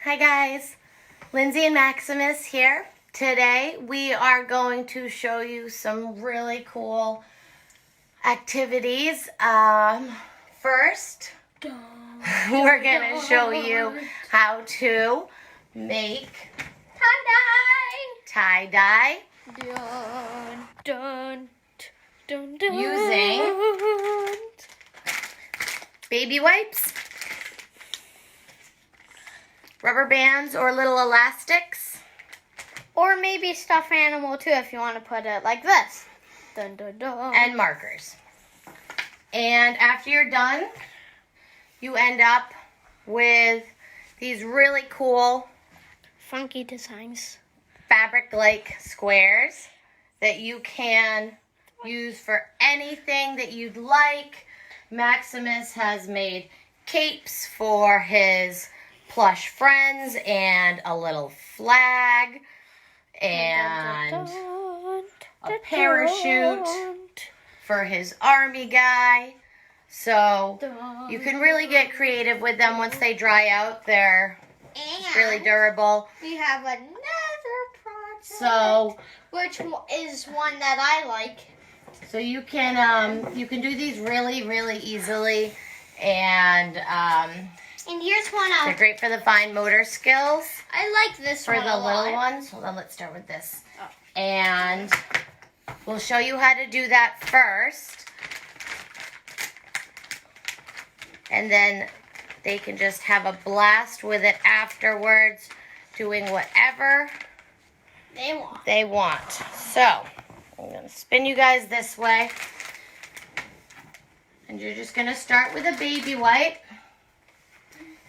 Hi guys, Lindsay and Maximus here. Today we are going to show you some really cool activities. First, we're going to show you how to make tie-dye using baby wipes, rubber bands or little elastics, or maybe stuffed animal too if you want to put it like this. Dun, dun, dun. And markers. And after you're done, you end up with these really cool Funky designs. fabric-like squares that you can use for anything that you'd like. Maximus has made capes for his plush friends and a little flag and a parachute for his army guy. So you can really get creative with them once they dry out. They're really durable. We have another project, So which is one that I like. So you can do these really easily, and here's one they're great for the fine motor skills. I like this For one the a lot. little ones. Hold on, let's start with this. Oh. And we'll show you how to do that first. And then they can just have a blast with it afterwards, doing whatever They want. So, I'm going to spin you guys this way. And you're just going to start with a baby wipe.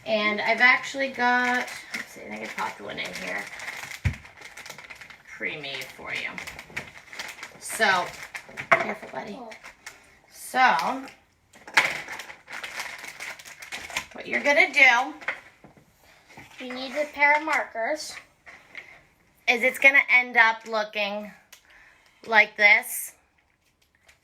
And I've actually got, let's see, I think I popped one in here. Pre-made for you. So, careful, buddy. So, what you're going to do You need a pair of markers. is it's going to end up looking like this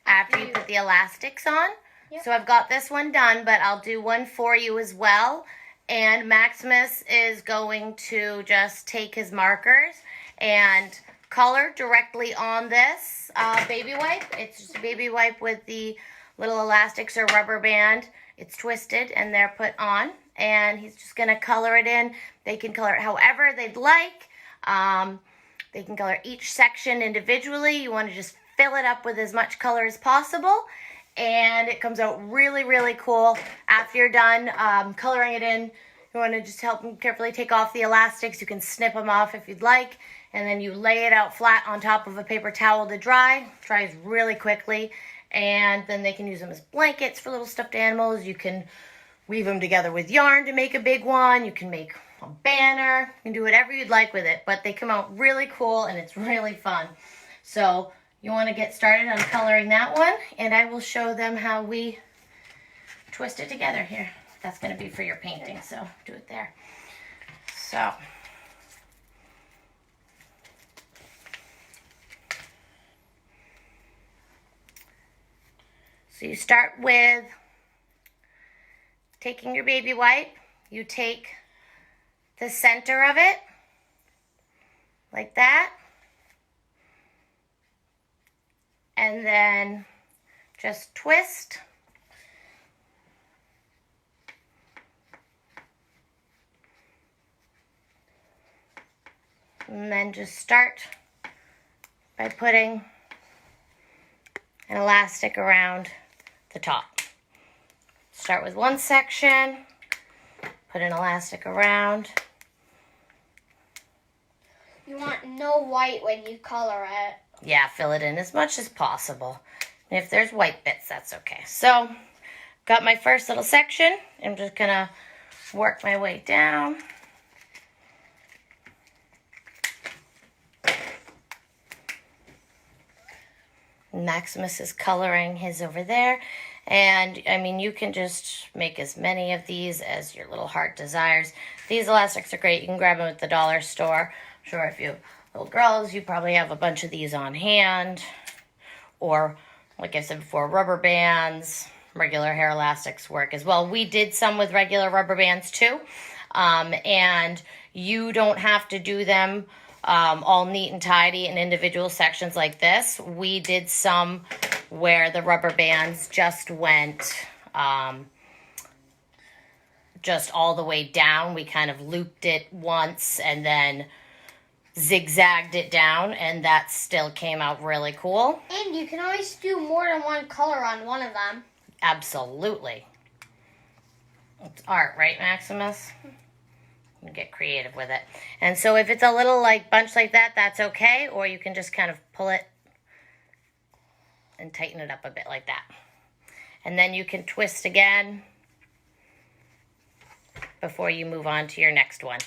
after you put the elastics on. Yep. So I've got this one done, but I'll do one for you as well. And Maximus is going to just take his markers and color directly on this baby wipe. It's just a baby wipe with the little elastics or rubber band. It's twisted and they're put on. And he's just going to color it in. They can color it however they'd like. They can color each section individually. You want to just fill it up with as much color as possible. And it comes out really cool. After you're done coloring it in, you want to just help them carefully take off the elastics. You can snip them off if you'd like. And then you lay it out flat on top of a paper towel to dry. Dries really quickly. And then they can use them as blankets for little stuffed animals. You can weave them together with yarn to make a big one. You can make a banner. You can do whatever you'd like with it. But they come out really cool and it's really fun. So you want to get started on coloring that one, and I will show them how we twist it together here. That's going to be for your painting, so do it there. So you start with taking your baby wipe. You take the center of it like that. And then just twist. And then just start by putting an elastic around the top. Start with one section, put an elastic around. You want no white when you color it. Yeah, fill it in as much as possible. And if there's white bits, that's okay. So, got my first little section. I'm just going to work my way down. Maximus is coloring his over there. And, I mean, you can just make as many of these as your little heart desires. These elastics are great. You can grab them at the dollar store. I'm sure if you little girls, you probably have a bunch of these on hand. Or, like I said before, rubber bands, regular hair elastics work as well. We did some with regular rubber bands too. And you don't have to do them all neat and tidy in individual sections like this. We did some where the rubber bands just went just all the way down. We kind of looped it once and then zigzagged it down, and that still came out really cool. And you can always do more than one color on one of them. Absolutely. It's art, right, Maximus? You get creative with it. And so if it's a little like bunch like that, that's okay. Or you can just kind of pull it and tighten it up a bit like that. And then you can twist again before you move on to your next one.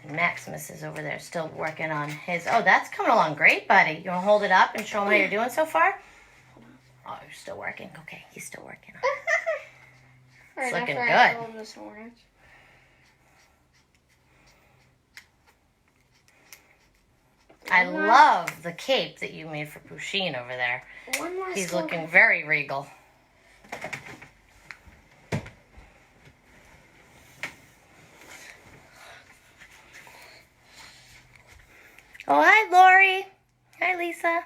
And Maximus is over there still working on his... Oh, that's coming along great, buddy. You want to hold it up and show him how you're doing so far? Oh, you're still working. Okay, he's still working on it. It's looking good. I love the cape that you made for Pusheen over there. He's looking very regal. Oh, hi, Lori. Hi, Lisa.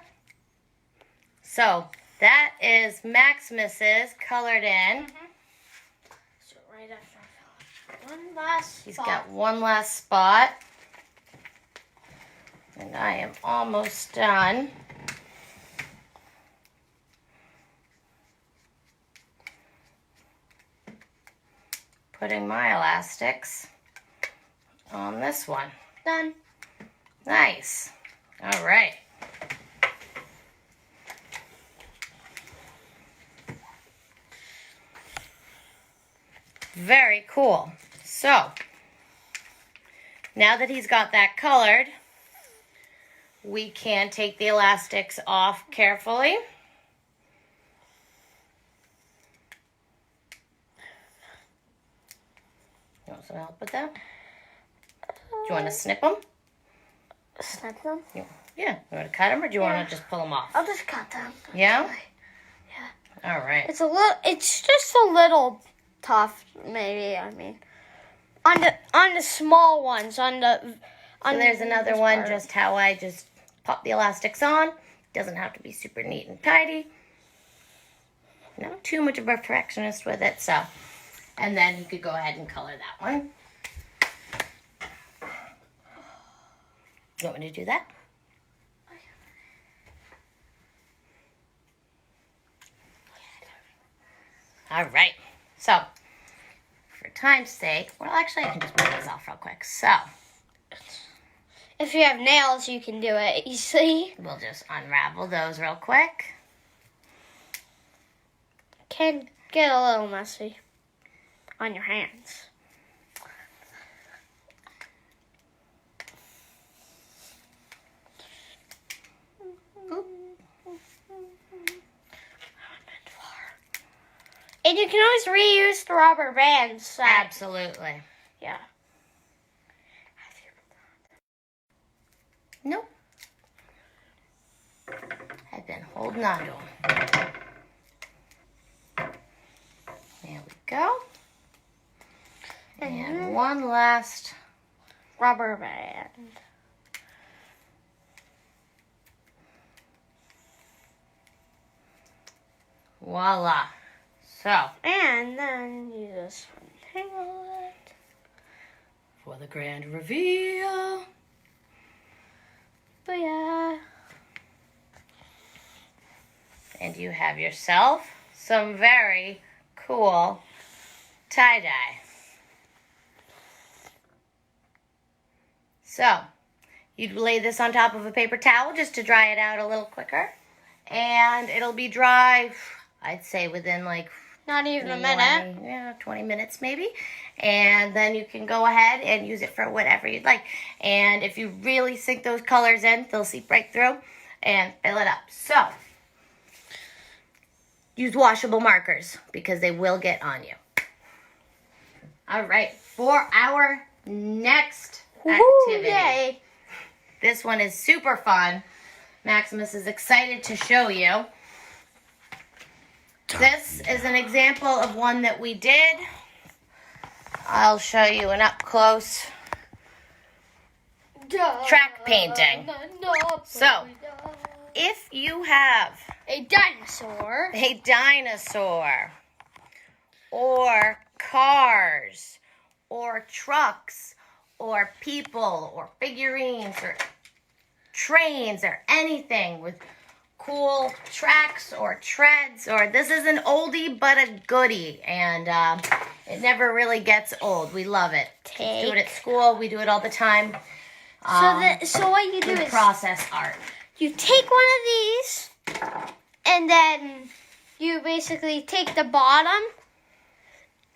So, that is Maximus's colored in. So right after I fill it. One last spot. He's got one last spot. And I am almost done. Putting my elastics on this one. Done. Nice. All right. Very cool. So, now that he's got that colored, we can take the elastics off carefully. You want some help with that? Do you want to snip them? Snip them? Yeah. You want to cut them, or do you want to just pull them off? I'll just cut them. Yeah? Yeah. All right. It's just a little tough, maybe. I mean, on the small ones, So there's another one, just how I just pop the elastics on. Doesn't have to be super neat and tidy. Not too much of a perfectionist with it, so. And then you could go ahead and color that one. You want me to do that? All right. So, for time's sake, well, actually, I can just pull this off real quick. So, if you have nails, you can do it easily. we'll just unravel those real quick. Can get a little messy on your hands. And you can always reuse the rubber bands. Absolutely. Yeah. Nope. I've been holding on to them. There we go. And one last Rubber band. voila. So, And then you just untangle it. for the grand reveal. Booyah. And you have yourself some very cool tie-dye. So, you'd lay this on top of a paper towel just to dry it out a little quicker. And it'll be dry, I'd say, within like Not even a minute. 20 minutes maybe. And then you can go ahead and use it for whatever you'd like. And if you really sink those colors in, they'll seep right through and fill it up. So, use washable markers because they will get on you. All right, for our next activity. Yay. This one is super fun. Maximus is excited to show you. This is an example of one that we did. I'll show you an up close track painting. So, if you have a dinosaur, or cars, or trucks, or people, or figurines, or trains, or anything with cool tracks or treads, or this is an oldie but a goodie, and it never really gets old. We love it. We do it at school. We do it all the time. So what you do is process art. You take one of these, and then you basically take the bottom,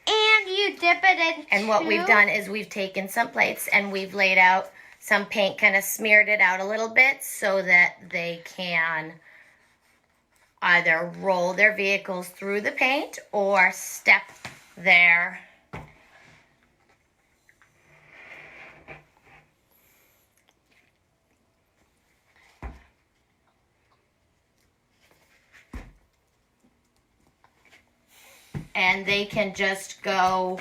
and you dip it in. And what we've done is we've taken some plates and we've laid out some paint, kind of smeared it out a little bit so that they can either roll their vehicles through the paint or step there. And they can just go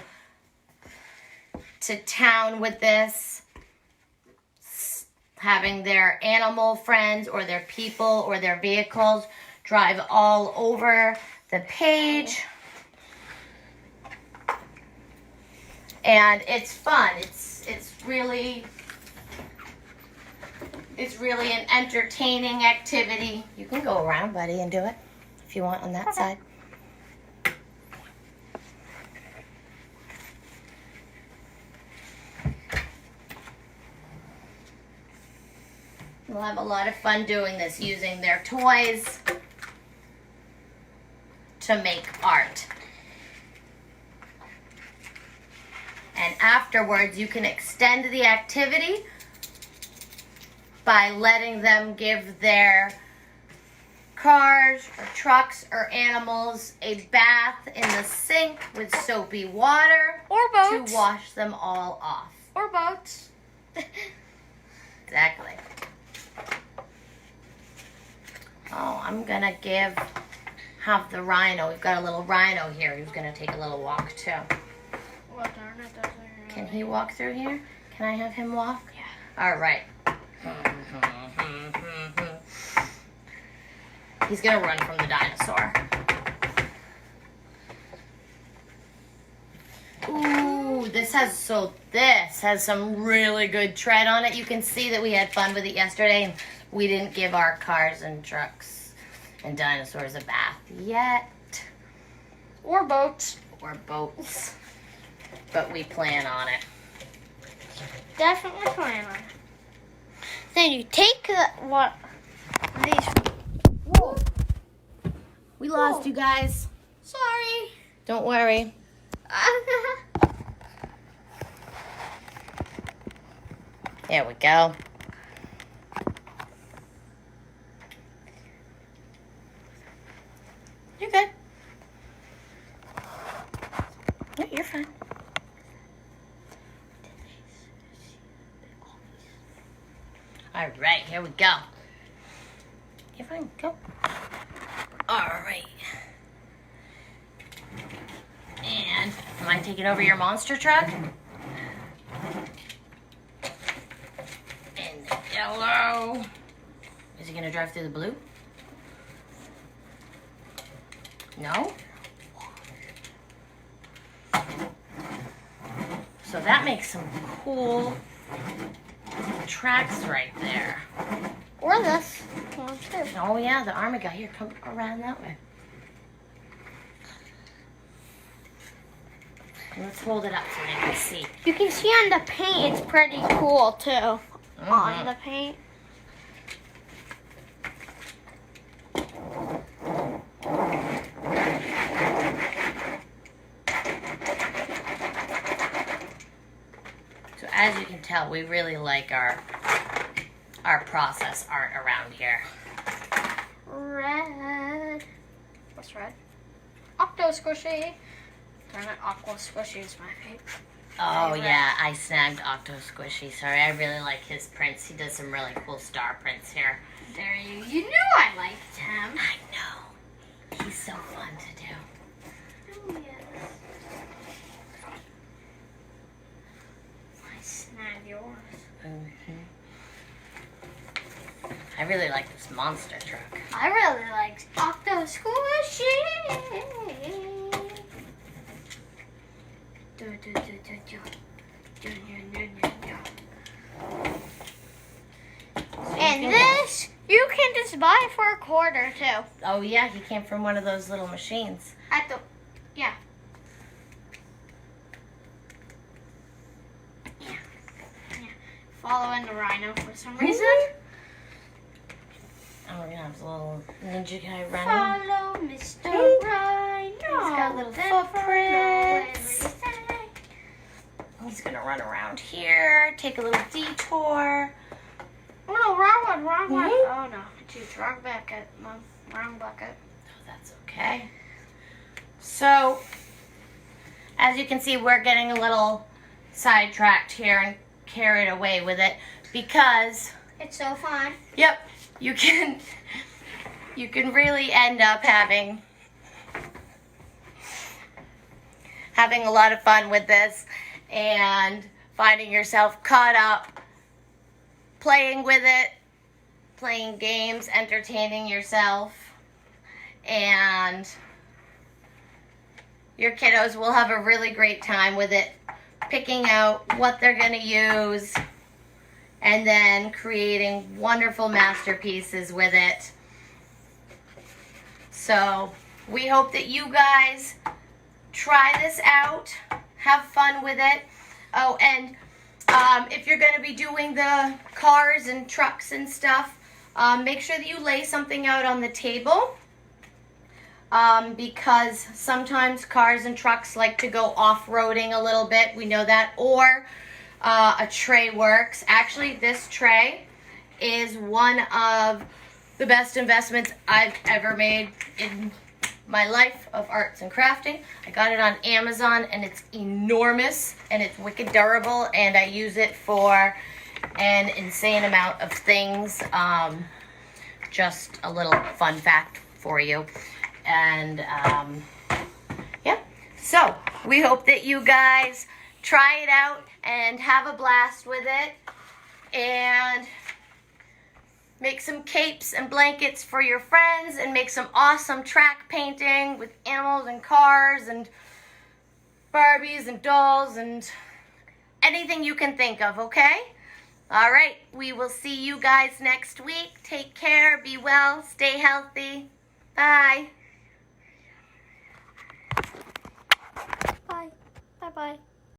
to town with this, having their animal friends or their people or their vehicles drive all over the page. And it's fun. It's really an entertaining activity. You can go around, buddy, and do it if you want on that side. We'll have a lot of fun doing this, using their toys to make art. And afterwards, you can extend the activity by letting them give their cars or trucks or animals a bath in the sink with soapy water or boats to wash them all off. Or boats. Exactly. Oh, I'm going to have the rhino. We've got a little rhino here who's going to take a little walk too. Well, darn it, doesn't really. Can he walk through here? Can I have him walk? Yeah. All right. He's going to run from the dinosaur. Ooh, this has some really good tread on it. You can see that we had fun with it yesterday, and we didn't give our cars and trucks and dinosaurs a bath yet. Or boats. But we plan on it. Definitely plan on it. Then you take these. Whoa. We lost you guys. Sorry. Don't worry. There we go. You're good. No, you're fine. All right, here we go. You're fine. Go. All right. And am I taking over your monster truck? And the yellow. Is he going to drive through the blue? No? So that makes some cool tracks right there. Or this one too. Oh yeah, the army guy. Here, come around that way. Let's hold it up so they can see. You can see on the paint, it's pretty cool too. On the paint. So as you can tell, we really like our process art around here. Red. What's red? Octo Squishy. Darn it, Aqua Squishy is my favorite. Oh yeah, I snagged Octo Squishy. Sorry, I really like his prints. He does some really cool star prints here. You knew I liked him. I know. He's so fun to do. Oh, yes. I snagged yours. I really like this monster truck. I really like Octo Squishy. And this, you can just buy for a quarter too. Oh yeah, he came from one of those little machines. At the, yeah. Following the rhino for some reason. Oh, we're gonna have a little ninja guy running. Follow Mr. Rhino. He's got little footprints. He's gonna run around here, take a little detour. Oh no, wrong one. Mhm. Oh no, geez, wrong bucket, Mom. Wrong bucket. Oh, that's okay. So, as you can see, we're getting a little sidetracked here and carried away with it because, It's so fun. yep, you can really end up having a lot of fun with this and finding yourself caught up playing with it, playing games, entertaining yourself, and your kiddos will have a really great time with it, picking out what they're going to use and then creating wonderful masterpieces with it. So we hope that you guys try this out, have fun with it. Oh, and if you're going to be doing the cars and trucks and stuff, make sure that you lay something out on the table, because sometimes cars and trucks like to go off-roading a little bit. We know that. Or a tray works. Actually, this tray is one of the best investments I've ever made in my life of arts and crafting. I got it on Amazon and it's enormous and it's wicked durable, and I use it for an insane amount of things. Just a little fun fact for you. And yeah, so we hope that you guys try it out and have a blast with it, and make some capes and blankets for your friends, and make some awesome track painting with animals and cars and Barbies and dolls and anything you can think of, okay? All right, we will see you guys next week. Take care, be well, stay healthy. Bye.